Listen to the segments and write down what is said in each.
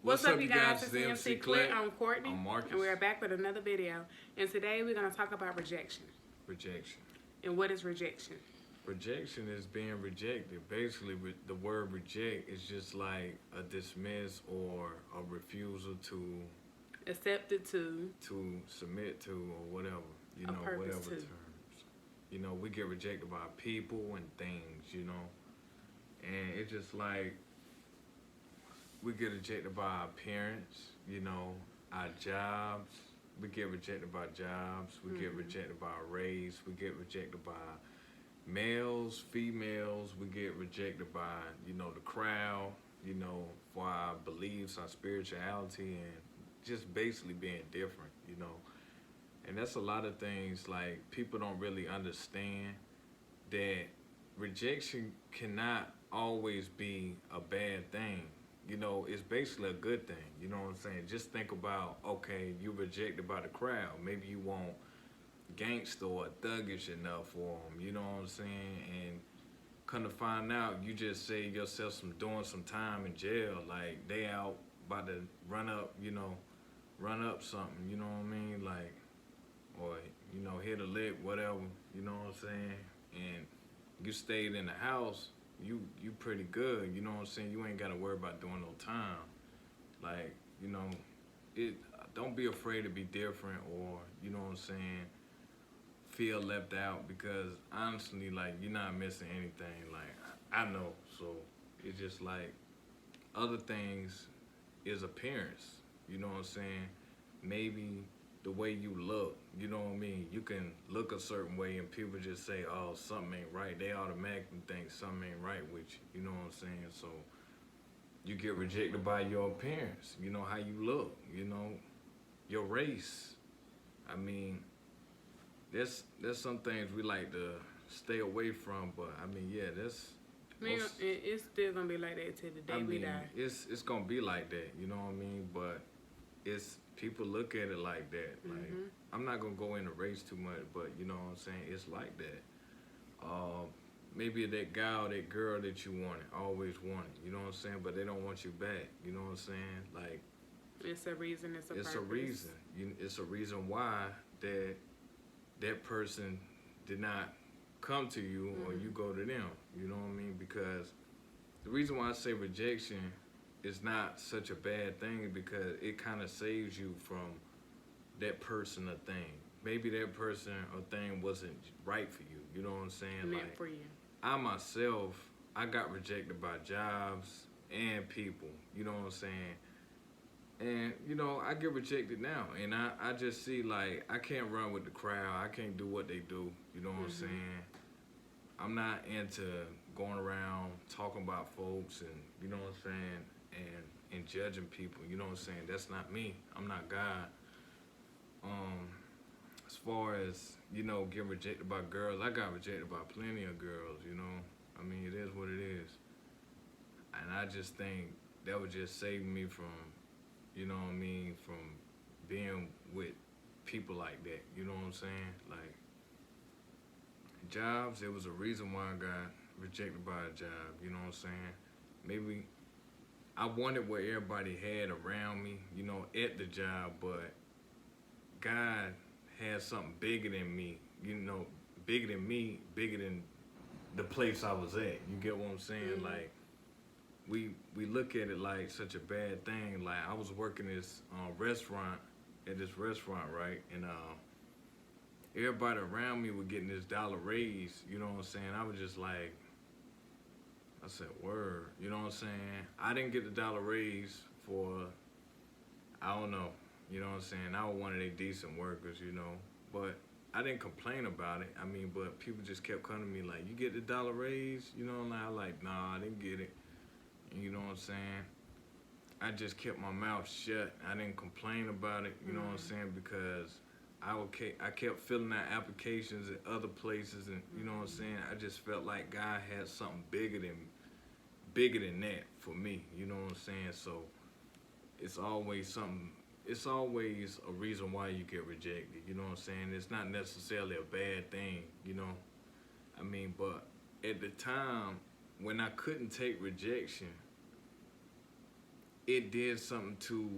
What's up, you guys? It's MC Clint. I'm Courtney. I'm Marcus. And we are back with another video. And today we're going to talk about rejection. Rejection. And what is rejection? Rejection is being rejected. Basically, the word reject is just like a dismiss or a refusal to Accepted to submit to or whatever, whatever terms. We get rejected by people and things, and it's just like we get rejected by our parents, our jobs. We get rejected by jobs. We get rejected by our race. We get rejected by males, females. We get rejected by, the crowd, for our beliefs, our spirituality, and just basically being different, And that's a lot of things, like, people don't really understand that rejection cannot always be a bad thing. It's basically a good thing, you know what I'm saying? Just think about, okay, you're rejected by the crowd. Maybe you want gangster or thuggish enough for them, you know what I'm saying? And come to find out, you just save yourself doing some time in jail. Like, they out about to run up something, you know what I mean? Like, or, hit a lick, whatever, you know what I'm saying? And you stayed in the house, you pretty good, you know what I'm saying? You ain't gotta worry about doing no time. Like, don't be afraid to be different, or, you know what I'm saying, feel left out, because honestly, like, you're not missing anything. Like, I know, so it's just like, other things is appearance, you know what I'm saying? Maybe the way you look, you know what I mean? You can look a certain way and people just say, oh, something ain't right. They automatically think something ain't right with you, you know what I'm saying? So you get rejected by your appearance, how you look, your race. I mean, there's some things we like to stay away from, but I mean, yeah, that's... it's still going to be like that till the day we die. It's going to be like that, you know what I mean? But it's... people look at it like that. Like, I'm not gonna go into race too much, but you know what I'm saying, it's like that. Maybe that guy or that girl that you wanted, always wanted, you know what I'm saying, but they don't want you back, you know what I'm saying? Like, it's a reason, it's a purpose. It's a reason. It's a reason why that person did not come to you or you go to them, you know what I mean? Because the reason why I say rejection is not such a bad thing, because it kind of saves you from that person or thing. Maybe that person or thing wasn't right for you, you know what I'm saying? Meant for you. I myself, I got rejected by jobs and people, you know what I'm saying? And, I get rejected now, and I just see, like, I can't run with the crowd. I can't do what they do, you know what I'm saying? I'm not into going around talking about folks and, you know what I'm saying, and judging people, you know what I'm saying? That's not me. I'm not God. As far as, getting rejected by girls, I got rejected by plenty of girls, I mean, it is what it is. And I just think that would just save me from, you know what I mean, from being with people like that, you know what I'm saying? Like, jobs, there was a reason why I got rejected by a job, you know what I'm saying? Maybe I wanted what everybody had around me, at the job, but God had something bigger than me, bigger than me, bigger than the place I was at. You get what I'm saying? Like, we look at it like such a bad thing. Like, I was working this restaurant, right? And everybody around me was getting this dollar raise, you know what I'm saying? I was just like, I said, word, you know what I'm saying? I didn't get the dollar raise for, I don't know, you know what I'm saying? I was one of their decent workers, but I didn't complain about it. I mean, but people just kept coming to me like, you get the dollar raise? And I was like, nah, I didn't get it. And you know what I'm saying? I just kept my mouth shut. I didn't complain about it, you know what I'm saying? Because I kept filling out applications at other places, and you know what I'm saying? I just felt like God had something bigger than that for me, you know what I'm saying? So it's always a reason why you get rejected, you know what I'm saying? It's not necessarily a bad thing, I mean, but at the time when I couldn't take rejection, it did something to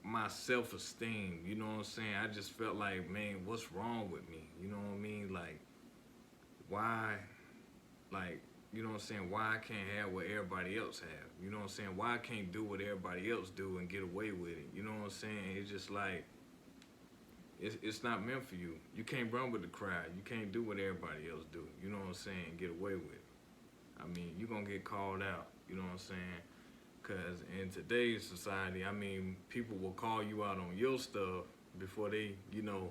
my self-esteem. You know what I'm saying? I just felt like, man, what's wrong with me? You know what I mean? Like, why, like, you know what I'm saying? Why I can't have what everybody else have? You know what I'm saying? Why I can't do what everybody else do and get away with it? You know what I'm saying? It's just like, it's not meant for you. You can't run with the crowd. You can't do what everybody else do. You know what I'm saying? And get away with it. I mean, you're going to get called out. You know what I'm saying? Because in today's society, I mean, people will call you out on your stuff before they, you know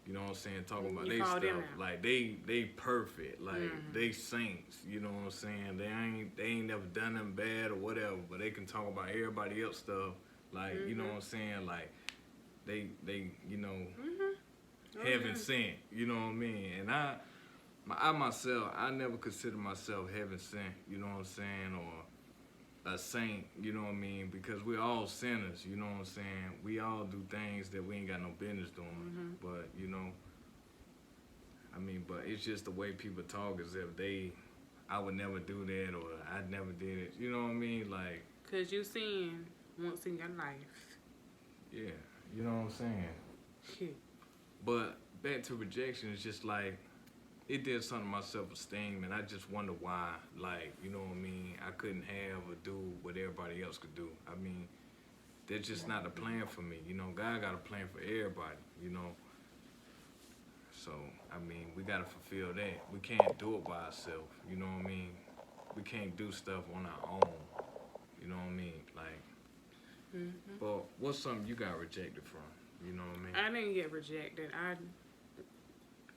what I'm saying, talking about their stuff. Like they perfect, like they saints, you know what I'm saying? They ain't never done them bad or whatever, but they can talk about everybody else stuff, like you know what I'm saying, like they you know heaven sent, you know what I mean? And I myself, I never consider myself heaven sent, you know what I'm saying, or a saint, you know what I mean? Because we're all sinners, you know what I'm saying? We all do things that we ain't got no business doing. But, you know, I mean, but it's just the way people talk as if I would never do that or I never did it. You know what I mean? Like, because you sin once in your life. Yeah, you know what I'm saying? But back to rejection, it's just like, it did something to my self-esteem, and I just wonder why, like, you know what I mean, I couldn't have or do what everybody else could do. I mean, that's just not the plan for me. You know, God got a plan for everybody, you know. So, I mean, we got to fulfill that. We can't do it by ourselves, you know what I mean? We can't do stuff on our own, you know what I mean? Like, but what's something you got rejected from, you know what I mean? I didn't get rejected. I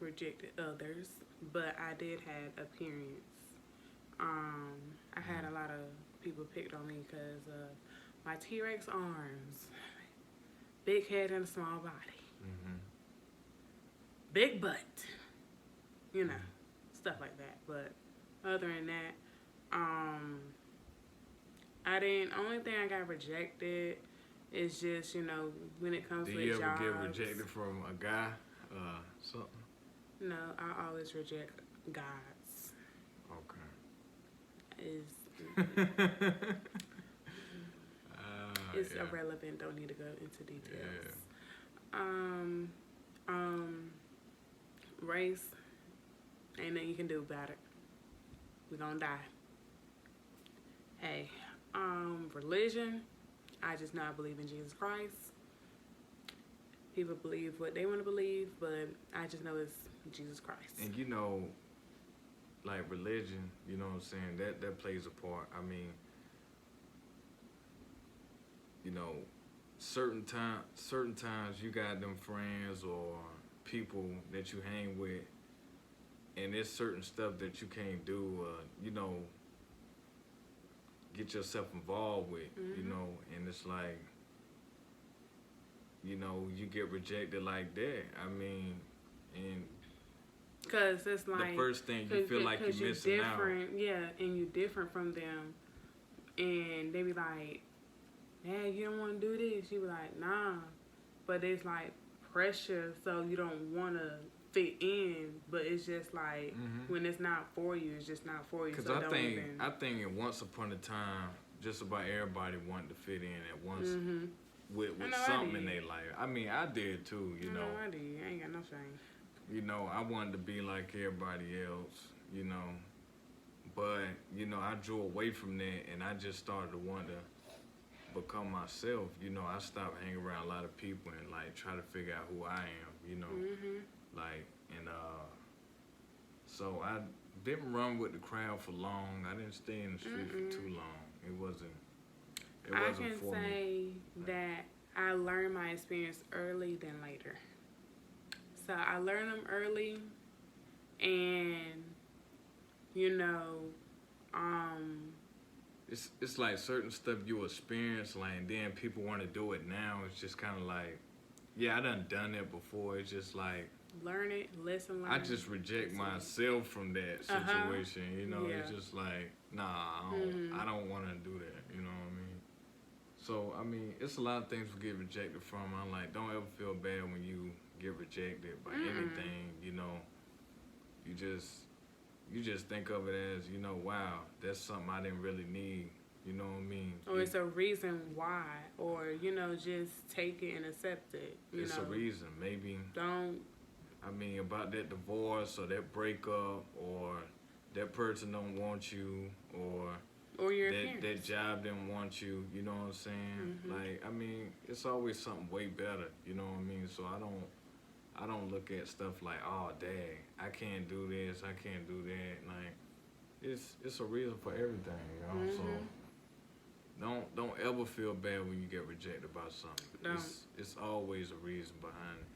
rejected others, but I did have appearance. I had a lot of people picked on me because of my T-Rex arms, big head and a small body, big butt, you know, stuff like that. But other than that, only thing I got rejected is just, you know, when it comes to jobs. Do you ever get rejected from a guy, something? No, I always reject gods. Okay. It's irrelevant. Don't need to go into details. Race, ain't nothing you can do about it. We gonna die. Hey, religion, I just not believe in Jesus Christ. People believe what they want to believe, but I just know it's Jesus Christ. And you know, like religion, you know what I'm saying, that plays a part. I mean, you know, certain times you got them friends or people that you hang with, and there's certain stuff that you can't do, you know, get yourself involved with, you know, and it's like, you know, you get rejected like that. I mean, and because it's like the first thing you feel like you're missing out. Yeah, and you're different from them, and they be like, "Man, you don't want to do this." You be like, "Nah," but it's like pressure, so you don't want to fit in. But it's just like when it's not for you, it's just not for you. Because so I think once upon a time, just about everybody wanted to fit in at once. With something in their life. I mean, I did too, you know. I did. I ain't got no shame. You know, I wanted to be like everybody else, you know. But, you know, I drew away from that and I just started to want to become myself. You know, I stopped hanging around a lot of people and, like, try to figure out who I am, you know. Like, and, so I didn't run with the crowd for long. I didn't stay in the street for too long. It wasn't I can say that I learned my experience early than later. So I learned them early, and you know, it's like certain stuff you experience, like, and then people want to do it now. It's just kind of like, yeah, I done it before. It's just like learn it, lesson learned. I just reject myself from that situation. You know, it's just like, nah, I don't want to do that. You know what I mean? So, I mean, it's a lot of things we get rejected from. I'm like, don't ever feel bad when you get rejected by anything, you know. You just think of it as, you know, wow, that's something I didn't really need. You know what I mean? Or it's a reason why. Or, you know, just take it and accept it. It's a reason. Maybe. Don't. I mean, about that divorce or that breakup or that person don't want you or your that job didn't want you. You know what I'm saying? Mm-hmm. Like, I mean, it's always something way better. You know what I mean? So I don't look at stuff like, oh, dang, I can't do this, I can't do that. Like, it's a reason for everything, you know. So don't ever feel bad when you get rejected by something. It's always a reason behind it.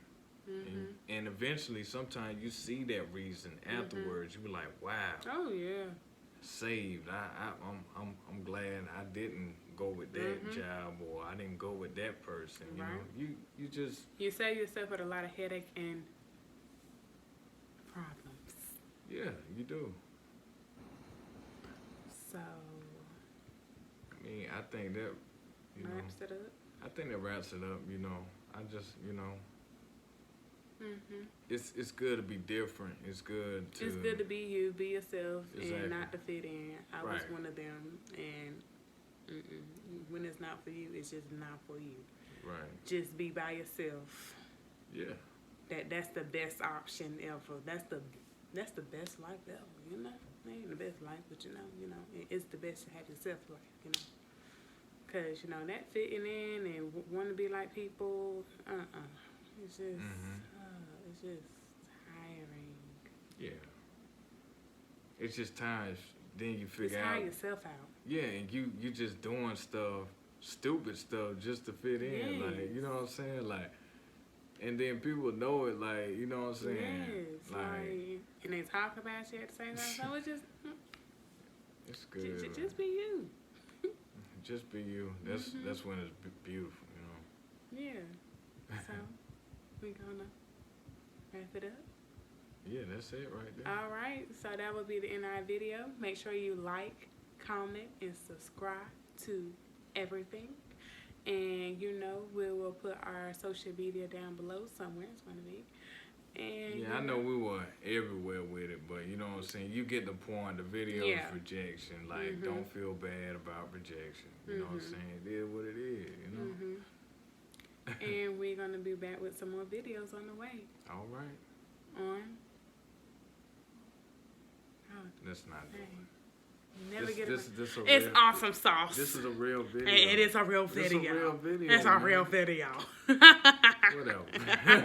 And eventually, sometimes you see that reason afterwards. You be like, wow. Oh yeah. Saved. I'm glad I didn't go with that job or I didn't go with that person. You know, you just save yourself with a lot of headache and problems. Yeah, you do. So I mean, I think that wraps it up. I think that wraps it up. You know, I just It's good to be different. It's good to be you, be yourself, Exactly. and not to fit in. I was Right. one of them, and when it's not for you, it's just not for you. Right. Just be by yourself. Yeah. That's the best option ever. That's the best life ever. You know, it ain't the best life, but you know, it's the best to have yourself life. You know, cause you know that fitting in and want to be like people. It's just. It's just tiring. Yeah. It's just tiring. Then you figure Just out. hire yourself out. Yeah, and you just doing stuff, stupid stuff, just to fit in. Yes. Like, you know what I'm saying? Like, and then people know it. Like, you know what I'm saying? Yes. Like, and they talk about you at the same time. So it's just. It's good. Just be you. Just be you. That's when it's beautiful. You know. Yeah. So we gonna wrap it up. Yeah, that's it right there. All right, so that will be the end of our video. Make sure you like, comment, and subscribe to everything. And you know, we will put our social media down below somewhere. It's going to be. And yeah, I know we were everywhere with it, but you know what I'm saying? You get the point. The video is rejection. Like, don't feel bad about rejection. You know what I'm saying? It is what it is, you know? And we're going to be back with some more videos on the way. All right. Let's not do it. Never get this it's awesome sauce. This is a real video. It is a real video. This is a real video. It's a real video. Whatever.